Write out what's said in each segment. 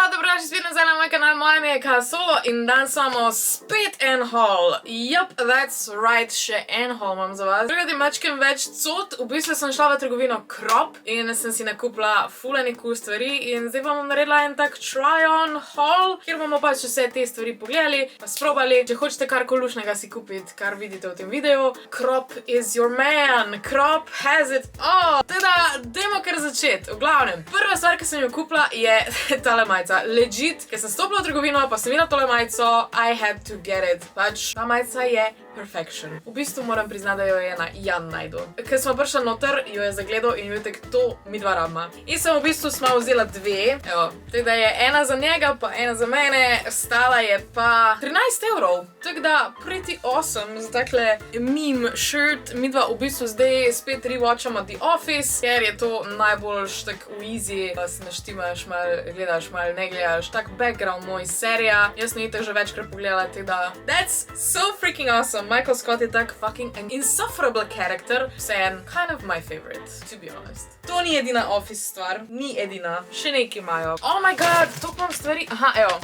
Čau, dobrodošli spet nazaj na moj kanal, moje ime je Kaja Solo in danes imamo spet en haul. Yup, that's right, še en haul imam za vas. Drugati mačkem več cot, v bistvu sem šla v trgovino Krop in sem si nakupila ful enih cool stvari in zdaj bom naredila en tak try-on haul, kjer bomo pač vse te stvari pogledali, pa sprobali. Če hočete karkoli lušnega si kupiti, kar vidite v tem videu, Krop is your man, Krop has it all. Teda, dajmo kar začeti. V glavnem, prva stvar, ki sem jo kupila, je tale majica. Legit, ker sem stopila v trgovino, pa sem videla tole majico, I had to get it. Pač, ta majica je perfection. V bistvu moram priznati, da jo je na Jan najdu. Ker smo prišla noter, jo je zagledal in vidite, to mi dva rabima. In sem v bistvu sma vzela dve, evo, tako da je ena za njega, pa ena za mene, stala je pa 13 evrov. Tako da, pretty awesome, za takle meme shirt. Mi dva v bistvu zdaj spet rewatchamo The Office, ker je to najboljš tak easy, da se naštimaš mal, gledaš mal, ne gledaš, tak background moj serija. Jaz sem itak že večkrat pogledala, tako da, that's so freaking awesome. Michael Scott je tak fucking an insufferable character, vseeno kind of my favorite, to be honest. To ni edina Office stvar, ni edina, še nekaj imajo. Oh my god, toliko imam stvari, aha, evo,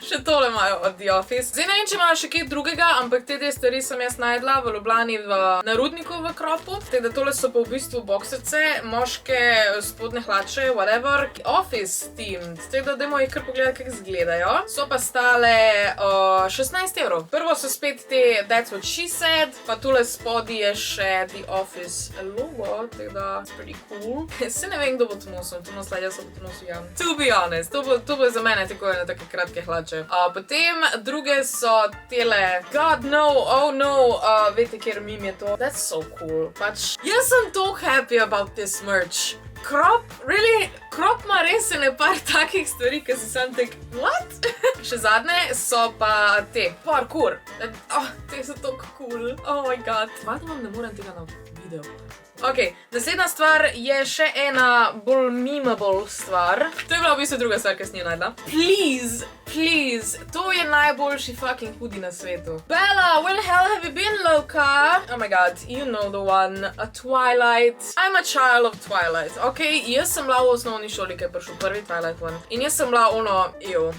še tole imajo od The Office. Zdaj ne vem, če imajo še kaj drugega, ampak te stvari sem jaz najdla v Ljubljani na Rudniku v Kropu, tako da tole so pa v bistvu bokserce, moške, spodne hlače, whatever, Office themed, tako da dajmo jih kar pogledati, kako izgledajo. So pa stale 16 evrov. Prvo so spet te That's What She Said, pa tule spodaj je še The Office logo, tako da it's pretty cool. Se ne vem, kdo bo to nosil, to nosila jaz, bo to nosil Jan. To be honest, to bo za mene tako ene take kratke hlače. Potem druge so tele God no, oh no, veste, kjer meme je to. That's so cool. Pač, jaz sem tako happy about this merch. Krop? Really? Krop ima res ene par takih stvari, ki si sam tek, what? Še zadnje so pa te, parkour. Te so tako cool. Oh my god. Vadno vam ne morem tega na video. Ok, naslednja stvar je še ena bolj memeable stvar. To je bila v bistvu druga stvar, ki sem jo najdla. Please, to je najboljši fucking hoodie na svetu. Bella, where the hell have you been, Loka? Oh my god, you know the one. Twilight. I'm a child of Twilight. Ok, jaz sem bila v osnovni šoli, ki je prišel prvi Twilight one. In jaz sem bila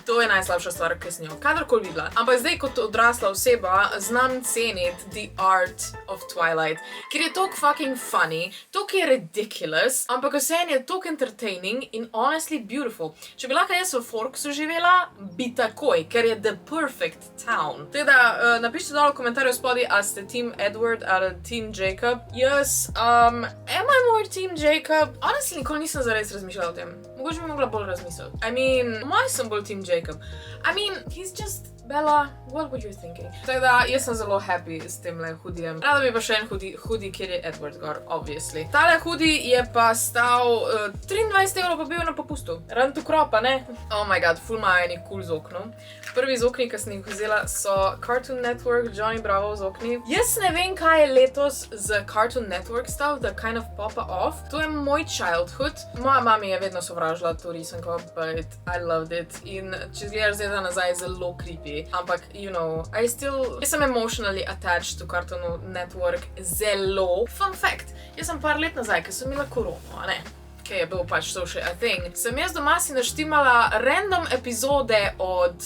to je najslabša stvar, ki sem jo kadarkoli videla. Ampak zdaj, kot odrasla oseba, znam ceniti the art of Twilight. Ker je toliko fucking funny, toliko je ridiculous, ampak vseeno je toliko entertaining in honestly beautiful. Če bi lahko jaz v Forksu živela, bi takoj, ker je the perfect town. Teda, napišite dol v komentarju spodaj, a ste team Edward ali team Jacob. Jaz, am I more team Jacob? Honestly, nikoli nisem zares razmišljala o tem. Mogoče bi mogla bolj razmisliti. I mean, moj sem bolj team Jacob. I mean, he's just Bella, what were you thinking? Tako da, jaz sem zelo happy s temle hoodijem. Rada bi pa še en hoodie, kjer je Edward gor, obviously. Tale hoodie je pa stal 23 evrov, pa bil na popustu. Run to Krop, ne? Oh my god, ful imajo eni cool z oknom. Prvi z okni, ki sem jih vzela, so Cartoon Network, Johnny Bravo z okni. Jaz ne vem, kaj je letos z Cartoon Network stuff, da kind of popa off. To je moj childhood. Moja mami je vedno sovražila to risanko, but I loved it. In če gledaš zdaj nazaj, zelo creepy. Ampak, you know, jaz sem emotionally attached to Cartoon Network zelo. Fun fact, jaz sem par let nazaj, ker sem imela korono, a ne? Ki je bil pač to še a thing. Sem jaz doma si naštimala random epizode od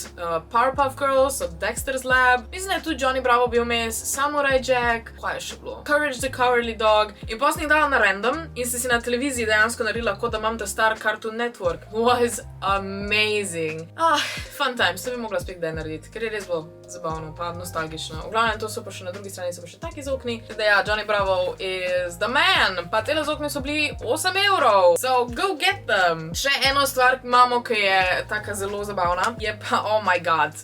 Powerpuff Girls, od Dexter's Lab. Mislim, da je tudi Johnny Bravo bil mes, Samurai Jack, kaj je še bilo? Courage the Cowardly Dog. In potem sem jih dala na random in sem si na televiziji dejansko naredila, kot da imam ta star Cartoon Network. Was amazing. Fun time, se bi mogla spet kdaj narediti, ker je res bilo zabavno, pa nostalgično. V glavnem, to so pa še na drugi strani, so pa še taki z okni. Da ja, Johnny Bravo is the man, pa tele z okni so bili 8 evrov. So, go get them! Še eno stvar imamo, ki je taka zelo zabavna, je pa, oh my god,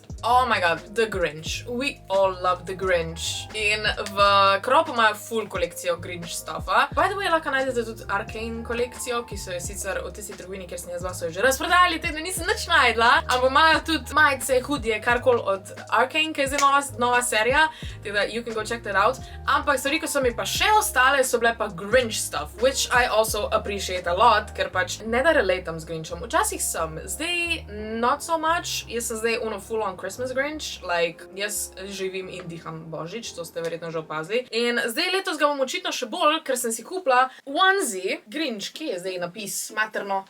The Grinch. We all love The Grinch. In v Kropu imajo full kolekcijo Grinch stuffa. By the way, lahko najdete tudi Arcane kolekcijo, ki so jo sicer v tisti trgovini, kjer sem jaz vas že razprodali, tega nisem nič najdla, ampak imajo tudi majice, hoodie, karkoli od Arcane, ki je zdaj nova serija, tako da you can go check that out. Ampak stvari, ko so mi pa še ostale, so bile pa Grinch stuff, which I also appreciate a lot, ker pač ne da relatam z Grinchom. Včasih sem, zdaj not so much, jaz sem zdaj full on Christmas Grinch, like, jaz živim in diham Božič, to ste verjetno že opazili. In zdaj letos ga bom očitno še bolj, ker sem si kupila onesie, Grinch, ki je zdaj napis, materno.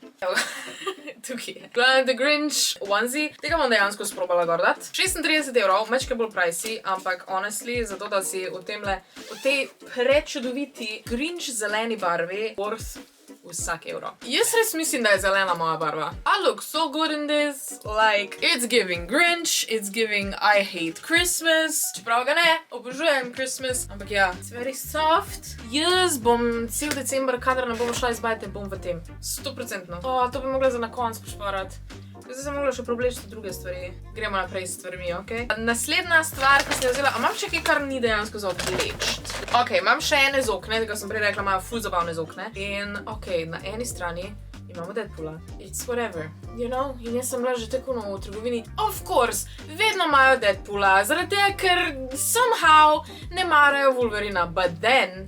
tukaj je. Glavno, The Grinch onesie, tega bom dejansko sprobala gor dat. 36 €, mečke bolj pricey, ampak honestly, zato da si v tej prečudoviti Grinch zeleni barvi worth vsak evro. Jaz res mislim, da je zelena moja barva. I look so good in this. Like, it's giving Grinch, it's giving I hate Christmas. Čeprav ga ne, obožujem Christmas. Ampak ja, it's very soft. Jaz bom cel december, kadar ne bomo šla izbajati, bom v tem. 100%. To bi mogla za na konc pošparati. Zdaj sem mogla še problečiti druge stvari. Gremo naprej s stvarmi, okej? Naslednja stvar, ki sem jo vzela, a imam še kaj, kar ni dejansko za odvlečiti. Okej, imam še ene zokne, tega sem prej rekla, imajo ful zabavne zokne. In okej, na eni strani imamo Deadpoola. It's whatever, you know? In jaz sem bila že tako v trgovini. Of course, vedno imajo Deadpoola, zaradi tega, ker somehow ne marajo Wolverina, but then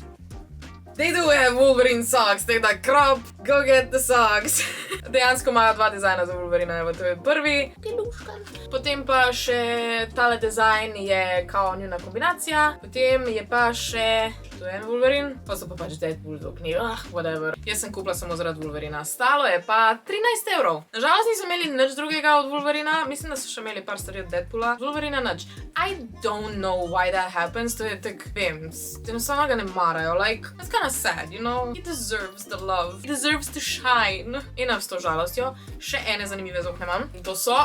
they do have Wolverine socks, tako da krop, go get the socks. Dejansko imajo dva dizajna za Wolverina, evo, to je prvi, piluškan. Potem pa še tale dizajn je kao njuna kombinacija. Potem je pa še, to je en Wolverine, pa so pa pač Deadpool zokni, whatever. Jaz sem kupila samo zaradi Wolverina, stalo je pa 13 €. Nažalost niso imeli nič drugega od Wolverina, mislim, da so še imeli par stvari od Deadpoola. Wolverina nič. I don't know why that happens, to je tak, vem, enostavno ga ne marajo, like, it's kinda sad, you know? He deserves the love, he deserves to shine. In s to žalostjo, še ene zanimive zokne imam. In to so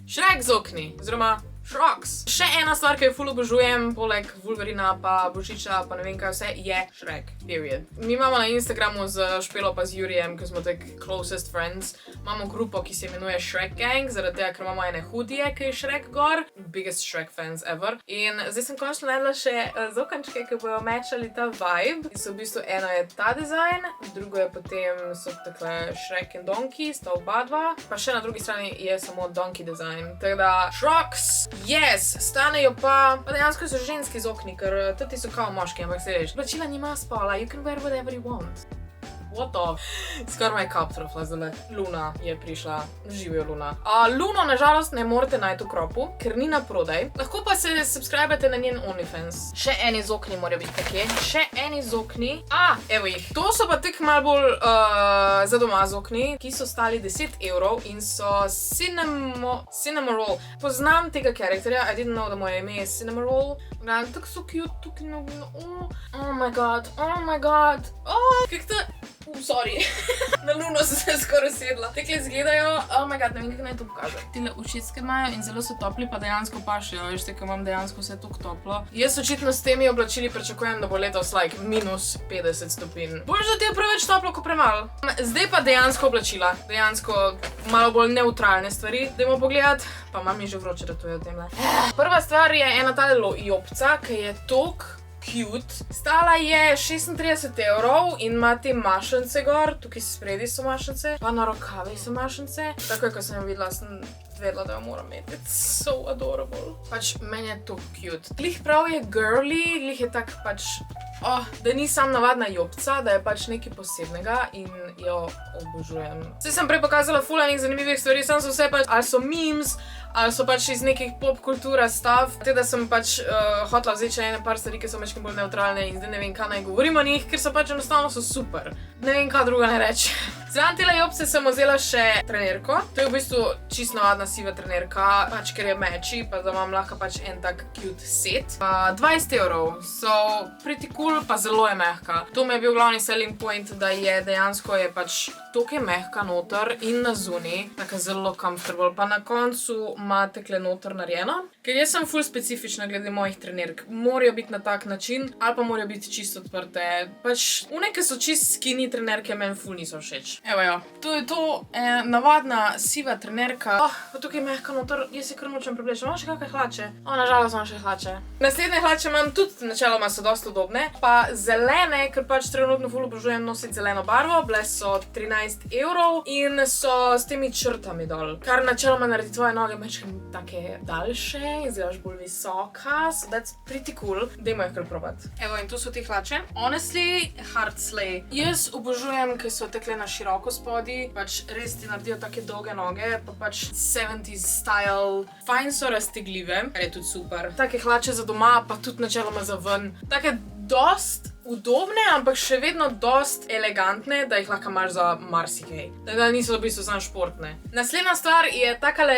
Shrek zokni, oziroma Shroks. Še ena stvar, ki jo ful obožujem, poleg Wolverina pa Božiča pa ne vem kaj vse, je Shrek, period. Mi imamo na Instagramu z Špelo pa z Jurijem, ki smo tak closest friends, imamo grupo, ki se imenuje Shrek Gang, zaradi tega, ker imamo ene hoodie, ki je Shrek gor, biggest Shrek fans ever. In zdaj sem končno najdla še zokančke, ki bojo matchali ta vibe. In so v bistvu, eno je ta dizajn, drugo je potem so takle Shrek in Donkey, sta oba dva, pa še na drugi strani je samo Donkey dizajn. Tako da, Shroks! Yes, stanejo pa dejansko so ženski zokni, ker tudi so kao moški, ampak se veš, oblačila nima spola, you can wear whatever you want. What the? Skoraj me je kap trofla zdaj. Luna je prišla, živijo Luna. Luno nažalost ne morete najti v kropu, ker ni na prodaj. Lahko pa se subscribete na njen OnlyFans. Še eni zokni morajo biti take, še eni zokni. Evo jih. To so pa tek malo bolj za doma zokni, ki so stali 10 € in so Cinnamoroll. Poznam tega karakterja, I didn't know, da moje ime je Cinnamoroll. Gledam, tako so cute, tukaj oh my god, kak to... sorry. Na Luno sem se skoraj sedla. Tekle izgledajo, oh my god, ne vem, kako naj to pokažem. Tile ušicke imajo in zelo so topli, pa dejansko pašijo, veš, tako imam dejansko vse tako toplo. Jaz očitno s temi oblačili pričakujem, da bo letos like minus 50 stopinj. Boš, da ti je preveč toplo, ko premalo. Zdaj pa dejansko oblačila, dejansko malo bolj neutralne stvari. Dajmo pogledat, pa mam je že vroče, da to je o temle. Prva stvar je ena tale jopca, ki je tok cute. Stala je 36 € in ima te mašence gor, tukaj spredi so mašence, pa na rokavi so mašence. Tako je, ko sem jo videla, sem vedela, da jo moram imeti. It's so adorable. Pač, meni je to cute. Glih prav je girly, glih je tak pač, da ni sam navadna jopca, da je pač nekaj posebnega in jo obožujem. Saj sem prej pokazala ful enih zanimivih stvari, sam so vse pač, ali so memes, ali so pač iz nekih pop kultura stuff. Teda sem pač hotela vzeti še ene par stvari, ki so mečkim bolj neutralne in zdaj ne vem, kaj naj govorim o njih, ker so pač enostavno so super. Ne vem, kaj druga ne reči. Zraven tele jopce sem vzela še trenerko. To je v bistvu čisto navadna siva trenerka, pač ker je meči, pa da imam lahko pač en tak cute set. 20 €, so pretty cool, pa zelo je mehka. To mi je bil glavni selling point, da je dejansko je pač toliko je mehka noter in na zunaj, tako zelo comfortable, pa na koncu ima tekle noter narejeno. Ker jaz sem ful specifična glede mojih trenerk. Morajo biti na tak način, ali pa morajo biti čisto odprte. Pač, ki so čist skinny trenerke, meni ful niso všeč. Evo jo, to je to, navadna siva trenerka. Pa tukaj je mehka noter, jaz se kar nočem prevleči. Imam še kakve hlače? Nažalost imam še hlače. Naslednje hlače imam tudi, načeloma so dosti udobne, pa zelene, ker pač trenutno ful obožujem nositi zeleno barvo, bile so 13 € in so s temi črtami dol, kar načeloma naredi tvoje noge mečkim take daljše, izgledaš bolj visoka, so that's pretty cool. Dajmo jih kar probat. Evo, in tu so te hlače. Honestly, hard slay. Jaz obožujem, ker so tekle na široko spodi, pač res ti naredijo take dolge noge, pa pač 70s style. Fajn so raztegljive, kar je tudi super. Take hlače za doma, pa tudi načeloma za ven. Take dost udobne, ampak še vedno dost elegantne, da jih lahko imaš za marsikaj. Da niso v bistvu samo športne. Naslednja stvar je takale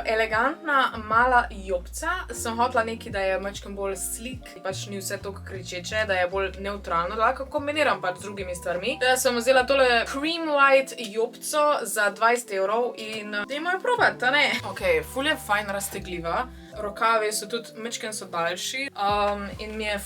elegantna mala jopca. Sem hotela nekaj, da je majčkeno bolj slik, pač ni vse toliko kričeče, da je bolj neutralno, da lahko kombiniram pač z drugimi stvarmi. Da sem vzela tole cream white jopco za 20 € in dajmo jo probat, a ne? Ok, ful je fajn raztegljiva. Rokavi so tudi majčkeno so daljši in mi je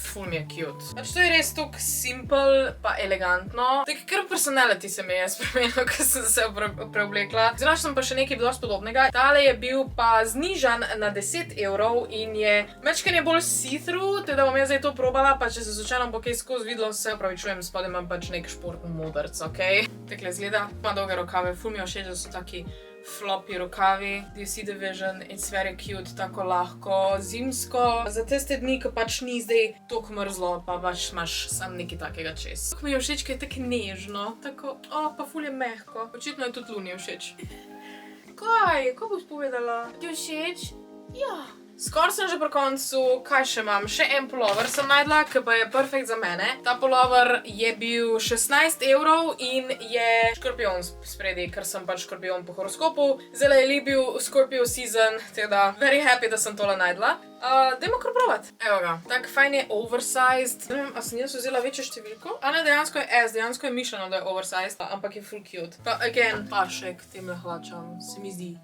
cute. Pač to je res tako simple pa elegantno. Tako kar personality se mi je spremenil, ko sem se preoblekla. Vzela sem pa še nekaj dosti podobnega. Tale je bil pa znižan na 10 € in je majčkeno bolj see-through, teda bom jaz zdaj to probala, pa če se slučajno bo kaj skozi videlo, se opravičujem, spodaj imam pač nek športni modrc, okej? Takle izgleda, ima dolge rokave, ful mi je všeč, da so taki floppy rokavi. Do you see the vision? It's very cute, tako lahko, zimsko. Za tiste dni, ko pač ni zdaj toliko mrzlo, pa pač imaš sam nekaj takega čez. Tako mi je všeč, ker je tako nežno, tako, pa ful je mehko. Očitno je tudi Luni všeč. Kaj boš povedala? Ti všeč? Ja. Skoraj sem že pri koncu, kaj še imam? Še en pullover sem najdla, ki pa je perfekt za mene. Ta pullover je bil 16 € in je škorpion spredi, ker sem pač škorpion po horoskopu. Zdaj je bil Scorpio season, teda very happy, da sem tole najdla. Dajmo kar provat. Evo ga, tak fajn je oversized. Ne vem, a sem jaz vzela večjo številko? A ne, dejansko je S, dejansko je mišljeno, da je oversized, ampak je full cute. Pa again, pašek temle hlačam, se mi zdi.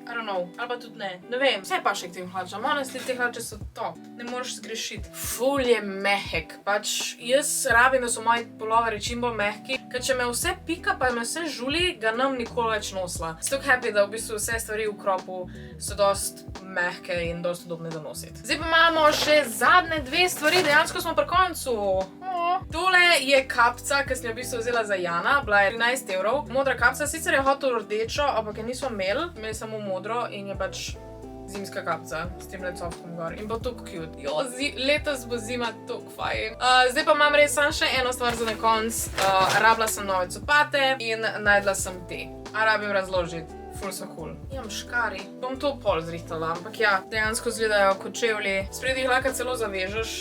I don't know, ali pa tudi ne. Ne vem, vse paše k tem hlačam. Honestly, te hlače so top. Ne moreš zgrešiti. Ful je mehek. Pač jaz rabim, da so moji pulloverji čim bolj mehki. Ker če me vse pika, pa me vse žuli, ga nam nikoli več nosila. Sem tako happy, da v bistvu vse stvari v kropu so dost mehke in dost udobne za nositi. Zdaj pa imamo še zadnje dve stvari, dejansko smo pri koncu. Tole je kapca, ki sem jo v bistvu vzela za Jana, bila je 13 €. Modra kapca, sicer je hotel rdečo, ampak je nismo imeli samo modro in je pač zimska kapca s tem lecovkom gor. In bo tako cute. Jo, letos bo zima tako fajn. Zdaj pa imam res samo še eno stvar za na konc. Rabila sem nove copate in najdla sem te. A rabim razložiti. Ful so cool. Imam škari. Bom to pol zrihtala, ampak ja, dejansko izgledajo kot čevlji. Spredi jih lahko celo zavežeš.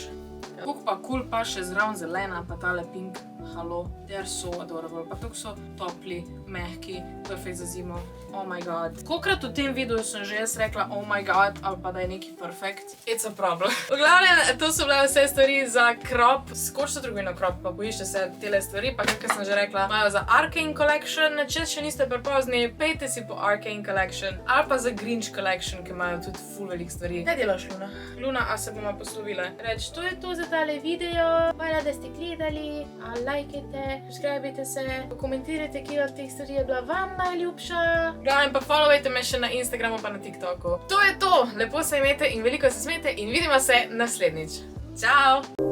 Kuk pa cool pa še zraven zelena, pa tale pink. Halo, they are so adorable. Pa tako so topli, mehki, perfekt za zimo. Oh my god. Kolikrat v tem videu sem že jaz rekla oh my god, ali pa da je neki perfekt. It's a problem. V glavnem, to so bile vse stvari za crop. Skočite trgovino crop, pa poišče se tele stvari, pa kakor sem že rekla, imajo za Arcane Collection. Če še niste prepozni, pejte si po Arcane Collection, ali pa za Grinch Collection, ki imajo tudi ful velik stvari. Kaj delaš, Luna? Luna, a se bomo poslovile? Reč, to je to za tale video. Hvala, da ste gledali. Lajkajte, subscribite se, komentirajte, kje od teh stvari je bila vam najljubša. Glavnem pa followajte me še na Instagramu pa na TikToku. To je to, lepo se imejte in veliko se smejte in vidimo se naslednjič. Ciao!